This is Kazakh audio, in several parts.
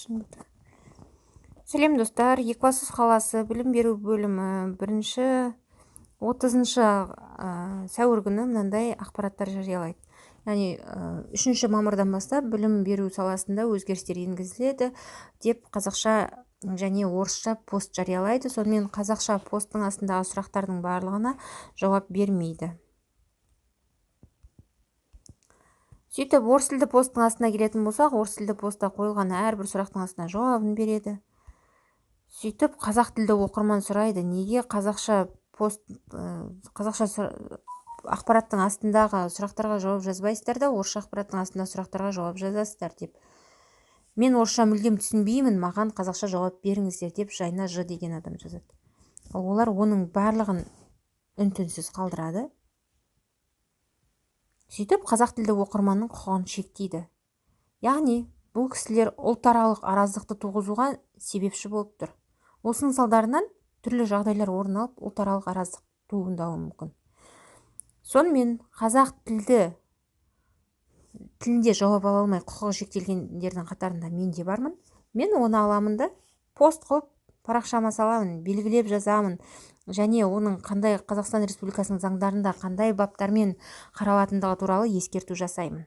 Сәлем достар, Екібастұз қаласы білім беру бөлімі 30 сәуір күні мынандай ақпараттар жариялайды. Яғни 3 мамырдан бастап білім беру саласында өзгерістер енгізіледі деп қазақша және орысша пост жариялайды. Сонымен қазақша посттың астындағы сұрақтардың барлығына жауап бермейді. Сөйтіп, орыс тілді посттың астына келетін болсақ, орыс тілді постта қойылған әрбір сұрақтың астына жауабын береді. Сөйтіп, қазақ тілді оқырман сұрайды, неге қазақша ақпараттың астындағы сұрақтарға жауап жазбайсыздар да, орысша ақпараттың астындағы сұрақтарға жауап жазасыздар деп. Мен орысша мүлдем түсінбеймін, маған қазақша жауап беріңіздер деп жайна Ж деген адам жазады. Олар оның барлығын үн-түнсіз қалдырады. Сөйтіп, қазақ тілді оқырманның құқығын шектейді. Яғни, бұл кісілер ұлтаралық араздықты туғызуға себепші болып тұр. Осының салдарынан түрлі жағдайлар орын алып, ұлтаралық араздық туындауы мүмкін. Сонымен қазақ тілінде жауап ала алмай құқығы шектелгендердің қатарында мен де бармын. Мен оны аламын да пост қылып парақшама саламын, белгілеп жазамын, және оның қандай Қазақстан Республикасының заңдарында қандай баптармен қаралатындығы туралы ескерту жасаймын.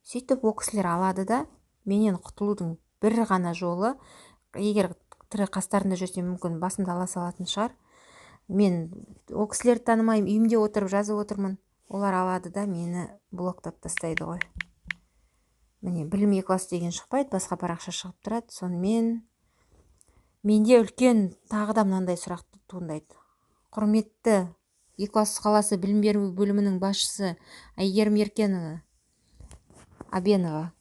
Сөйтіп, ол кісілер алады да, менен құтылудың бір ғана жолы, егер тірі қастарында жүрсе мүмкін басымды ала салатын шығар. Мен ол кісілерді танымаймын, үйімде отырып жазып отырмын. Олар алады да мені блоктап тастайды ғой. Міне, білім Екібастұз деген шықпайды, басқа парақша шығып тұрады. Сонымен менде үлкен тағы да мынандай сұрақ туындайды. Құрметті Екібастұз қаласы білім беру бөлімінің басшысы Әйгерім Абенова,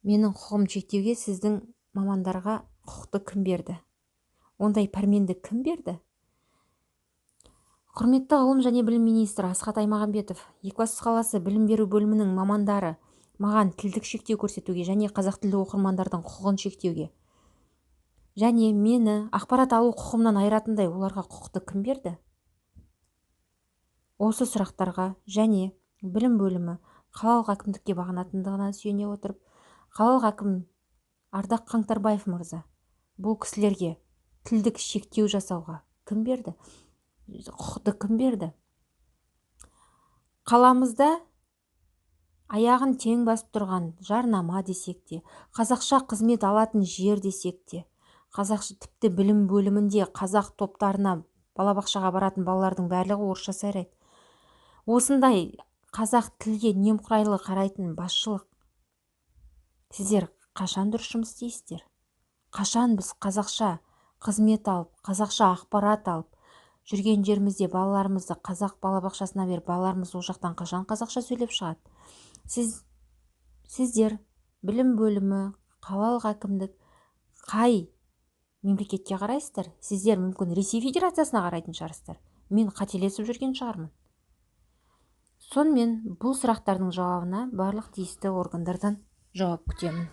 менің құқығым шектеуге сіздің мамандарға құқықты кім берді? Ондай пәрменді кім берді? Құрметті ғылым және білім министрі Асхат Аймағамбетов, Екібастұз қаласы білім беру бөлімінің мамандары маған тілдік шектеу көрсетуге және қазақ тілді оқырмандардың құқығын шектеуге және мені ақпарат алу құқығымнан айыратындай оларға құқықты кім берді? Осы сұрақтарға және білім бөлімі қалалық әкімдікке бағынатындығына сүйене отырып, қалалық әкім Ардақ Қаңтарбаев мырза, бұл кісілерге тілдік шектеу жасауға кім берді? Құқықты кім берді? Қаламызда аяғын тең басып тұрған жарнама десек те, қазақша қызмет алатын жер десек те, қазақша тіпті білім бөлімінде қазақ топтарына балабақшаға баратын балалардың барлығы орысша сайрайды. Осындай қазақ тілге немқұрайлы қарайтын басшылық, сіздер қашан дұрыс жұмыс істейсіздер? Қашан біз қазақша қызмет алып, қазақша ақпарат алып, жүрген жерімізде балаларымызды қазақ балабақшасына беріп, балаларымыз ол жақтан қашан қазақша сөйлеп шығады? Сіздер білім бөлімі, қалалық әкімдік қай мемлекетке қарайсыздар? Сіздер мүмкін Ресей Федерациясына қарайтын шығарсыздар. Мен қателесіп жүрген шығармын. Сонымен бұл сұрақтардың жауабына барлық тиісті органдардан жауап күтемін.